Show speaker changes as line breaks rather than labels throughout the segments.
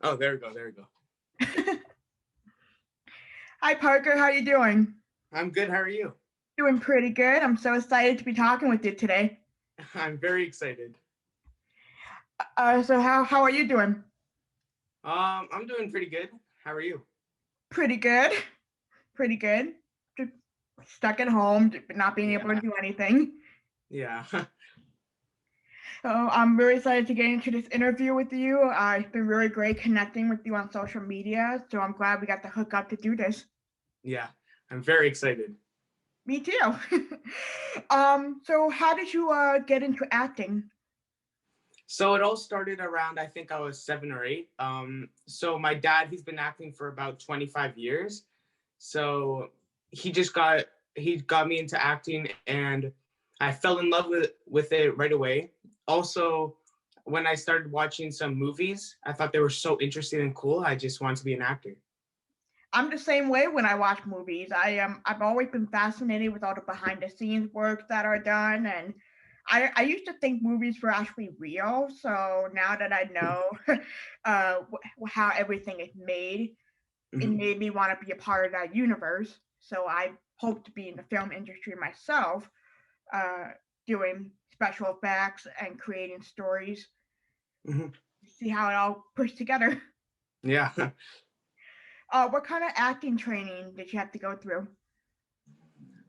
Oh, there we go. There we go.
Hi, Parker. How you doing?
I'm good. How are you?
Doing pretty good. I'm so excited to be talking with you today.
I'm very excited.
So how are you doing?
I'm doing pretty good. How are you?
Pretty good. Pretty good. Just stuck at home, not being able to
Yeah.
do anything.
Yeah.
So I'm very excited to get into this interview with you. It's been really great connecting with you on social media. So I'm glad we got to hook up to do this.
Yeah. I'm very excited.
Me too. So how did you get into acting?
So it all started around I think I was 7 or 8. So my dad, he's been acting for about 25 years. So he just got he got me into acting, and I fell in love with it right away. Also, when I started watching some movies, I thought they were so interesting and cool. I just wanted to be an actor.
I'm the same way when I watch movies. I've always been fascinated with all the behind the scenes work that are done, and I used to think movies were actually real. So now that I know how everything is made, it
Mhm.
made me want to be a part of that universe. So I hope to be in the film industry myself, uh, doing special effects and creating stories.
Mhm.
See how it all pushed together.
Yeah.
What kind of acting training did you have to go through?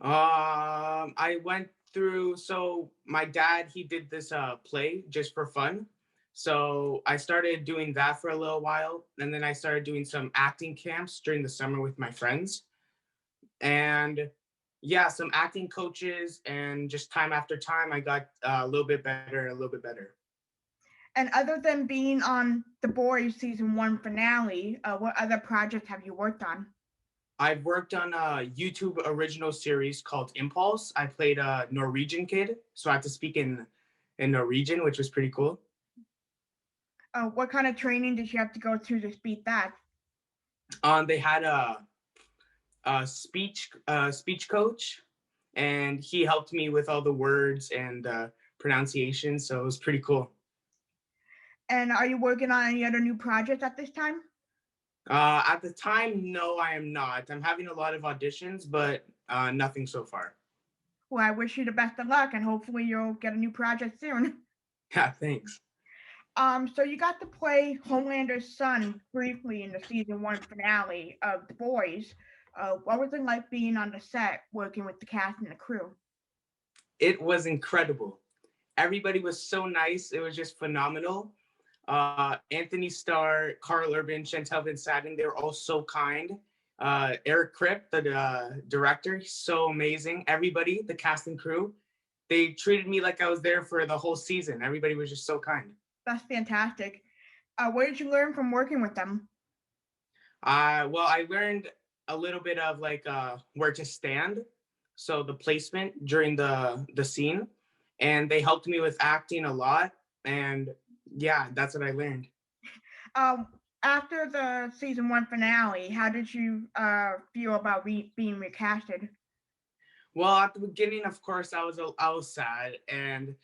I went through. So my dad, he did this play just for fun. So I started doing that for a little while, and then I started doing some acting camps during the summer with my friends. And yeah, some acting coaches, and just time after time, I got a little bit better, a little bit better.
And other than being on The Boys season one finale, what other projects have you worked on?
I've worked on a YouTube original series called Impulse. I played a Norwegian kid, so I had to speak in Norwegian, which was pretty cool.
What kind of training did you have to go through to speak that?
They had a speech coach, and he helped me with all the words and pronunciation. So it was pretty cool.
And are you working on any other new projects at this time?
At the time, no, I am not. I'm having a lot of auditions, but nothing so far.
Well, I wish you the best of luck, and hopefully you'll get a new project soon.
Yeah, thanks.
So you got to play Homelander's son briefly in the season one finale of The Boys. What was it like being on the set working with the cast and the crew?
It was incredible. Everybody was so nice. It was just phenomenal. Anthony Starr, Carl Urban, Chantel Van Satin, they were all so kind. Eric Kripp, the director, he's so amazing. Everybody, the cast and crew, they treated me like I was there for the whole season. Everybody was just so kind.
That's fantastic. What did you learn from working with them?
Well, I learned a little bit of like where to stand, so the placement during the scene, and they helped me with acting a lot. And yeah, that's what I learned.
Um, After the season one finale, how did you feel about being recasted?
Well, at the beginning, of course, I was sad, and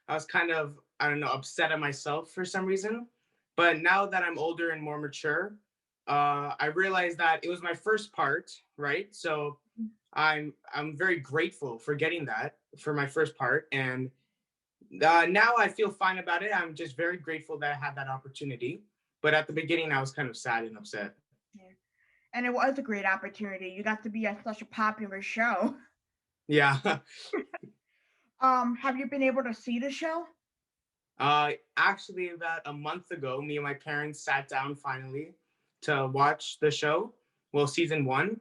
I was kind of, I don't know, upset at myself for some reason. But now that I'm older and more mature, I realized that it was my first part, right? So I'm very grateful for getting that for my first part, and now I feel fine about it. I'm just very grateful that I had that opportunity. But at the beginning, I was kind of sad and upset.
Yeah. And it was a great opportunity. You got to be at such a popular show.
Yeah.
Have you been able to see the show?
Actually, about a month ago, me and my parents sat down finally to watch the show. Well, season one,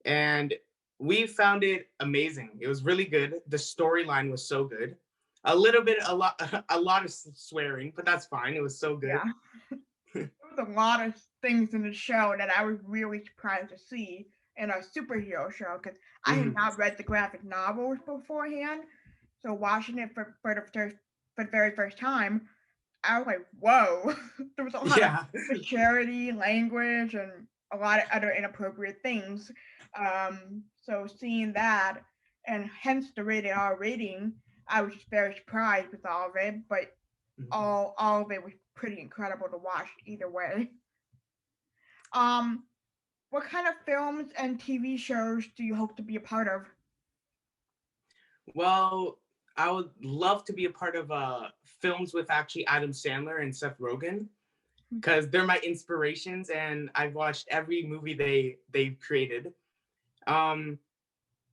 and we found it amazing. It was really good. The storyline was so good. A lot of swearing, but that's fine. It was so good.
Yeah. There was a lot of things in the show that I was really surprised to see in a superhero show because I had
Mhm.
not read the graphic novels beforehand. So watching it for the very first time, I was like, whoa, there was a lot of
Yeah,
charity, language, and a lot of other inappropriate things. So seeing that, and hence the rated R rating, I was just very surprised with all of it. But
Mhm.
all of it was pretty incredible to watch either way. Um, what kind of films and TV shows do you hope to be a part of?
Well, I would love to be a part of films with actually Adam Sandler and Seth Rogen because they're my inspirations, and I've watched every movie they've created. Um,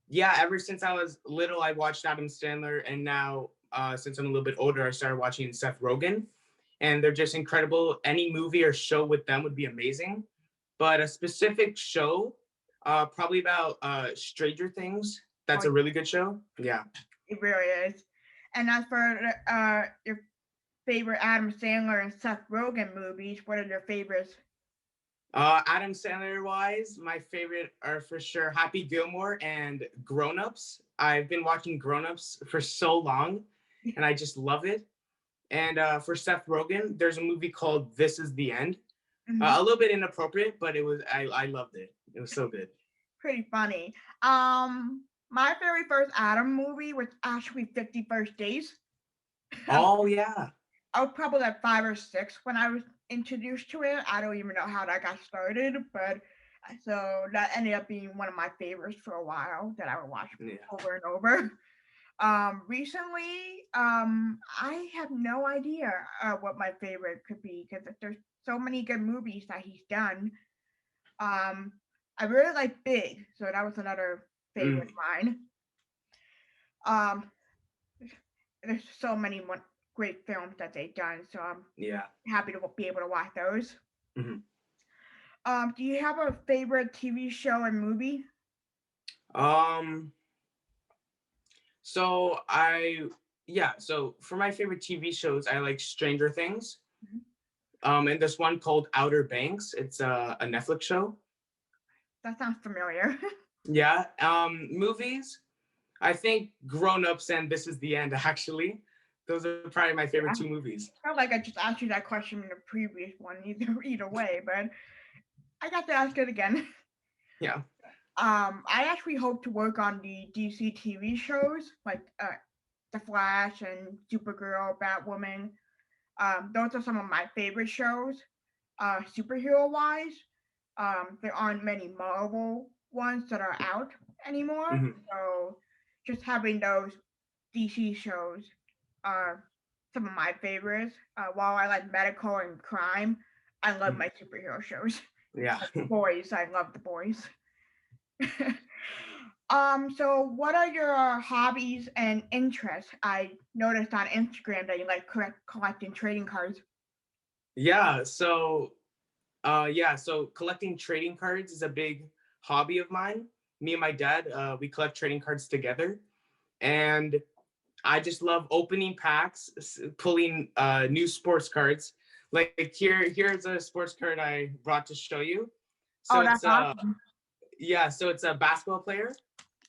yeah, ever since I was little, I watched Adam Sandler, and now since I'm a little bit older, I started watching Seth Rogen, and they're just incredible. Any movie or show with them would be amazing. But a specific show, probably about Stranger Things.
Oh,
That's a really good show. Yeah.
it really is. And as for your favorite Adam Sandler and Seth Rogen movies, what are your favorites?
Adam Sandler wise, my favorite are for sure Happy Gilmore and Grown Ups. I've been watching Grown Ups for so long, and I just love it. And for Seth Rogen, there's a movie called This Is the End. A little bit inappropriate, but I loved it. It was so good.
Pretty funny. My very first Adam movie was actually 50 First Days.
Oh yeah.
I was probably like 5 or 6 when I was introduced to it. I don't even know how that got started, but so that ended up being one of my favorites for a while that I would watch
Yeah.
over and over. Recently, I have no idea what my favorite could be because there's so many good movies that he's done. Um, I really like Big, so that was another favorite
Mm,
of mine. Um, there's so many great films that they've done, so I'm
yeah.
happy to be able to watch those.
Mhm.
Do you have a favorite TV show and movie?
Um. So I yeah. So for my favorite TV shows, I like Stranger Things.
Mhm.
And there's one called Outer Banks. It's a Netflix show.
That sounds familiar.
Yeah. Movies. I think Grown Ups and This Is the End. Actually, those are probably my favorite
Yeah.
two movies.
Felt like I just asked you that question in the previous one, either way, but I got to ask it again.
Yeah.
I actually hope to work on the DC TV shows like The Flash and Supergirl, Batwoman. Those are some of my favorite shows. Superhero wise, there aren't many Marvel ones that are out anymore.
Mhm.
So just having those DC shows are some of my favorites. While I like medical and crime, I love
Mhm.
my superhero shows.
Yeah.
Like boys, I love the boys. So what are your hobbies and interests? I noticed on Instagram that you like collecting trading cards.
Yeah. So collecting trading cards is a big hobby of mine. Me and my dad, we collect trading cards together, and I just love opening packs, pulling new sports cards. Like here's a sports card I brought to show you. So
Oh,
it's
that's awesome.
yeah, so it's a basketball player.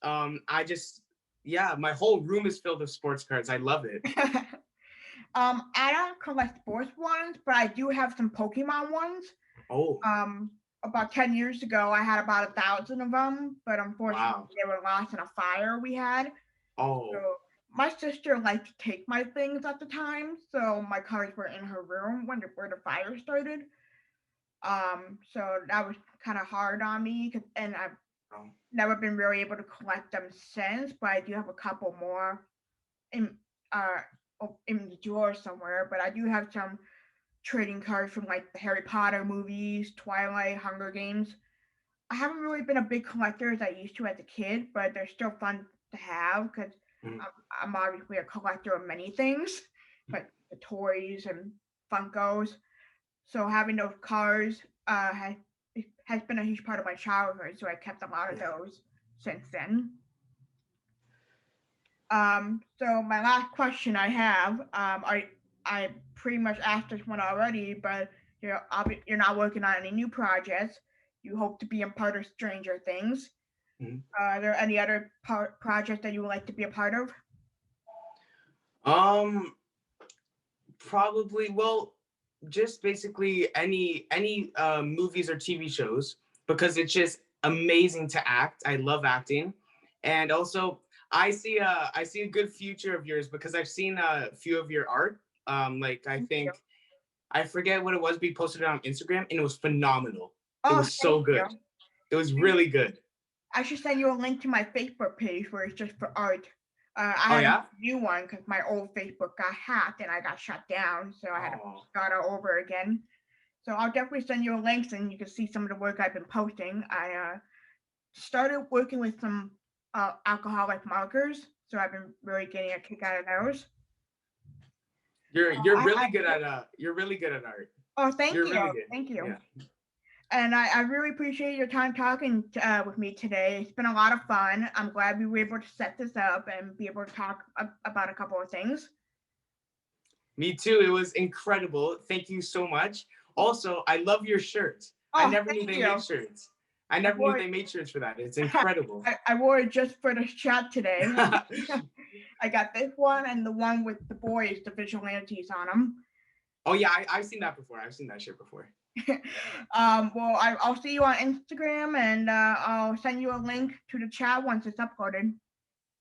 I just yeah, my whole room is filled with sports cards. I love it.
I don't collect sports ones, but I do have some Pokemon ones.
Oh,
Um, about 10 years ago, I had about 1,000 of them, but unfortunately,
wow.
they were lost in a fire we had. So
Oh,
my sister liked to take my things at the time, so my cards were in her room when where the fire started. So that was kind of hard on me, and I've
oh,
never been really able to collect them since. But I do have a couple more in uh in the drawer somewhere. But I do have some trading cards from like the Harry Potter movies, Twilight, Hunger Games. I haven't really been a big collector as I used to as a kid, but they're still fun to have because
mm,
I'm obviously a collector of many things, like the toys and Funkos. So having those cards has been a huge part of my childhood. So I kept a lot of
yeah.
those since then. So my last question I have, I pretty much asked this one already, but you're not working on any new projects. You hope to be a part of Stranger Things.
Mm.
Are there any other projects that you would like to be a part of?
Um, Probably well, just basically any movies or TV shows because it's just amazing to act. I love acting, and also I see a good future of yours because I've seen a few of your art. Like I
Thank you.
think I forget what it was. We posted it on Instagram and it was phenomenal. It
Oh,
was
thank
so
you.
good. It was really good.
I should send you a link to my Facebook page where it's just for art. I
Oh
had to
yeah?
do one because my old Facebook got hacked and I got shut down, so I had to
Oh,
start all over again. So I'll definitely send you a link and you can see some of the work I've been posting. I started working with some alcoholic markers, so I've been really getting a kick out of those.
you're
I
really good at you're really good at art.
Oh, thank
You're
you,
really good.
thank you.
Yeah.
And I really appreciate your time talking with me today. It's been a lot of fun. I'm glad we were able to set this up and be able to talk about a couple of things.
Me too. It was incredible. Thank you so much. Also, I love your shirt. I
Oh,
never knew
thank
they
you.
made shirts. I
I
never knew
wore
they made shirts for that. It's incredible.
I wore it just for the chat today. I got this one and the one with the boys, the vigilantes on them.
Oh yeah, I've seen that before. I've seen that shirt before.
Well, I'll see you on Instagram and I'll send you a link to the chat once it's uploaded.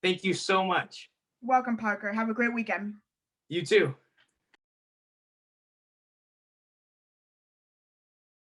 Thank you so much.
Welcome, Parker. Have a great weekend.
You too.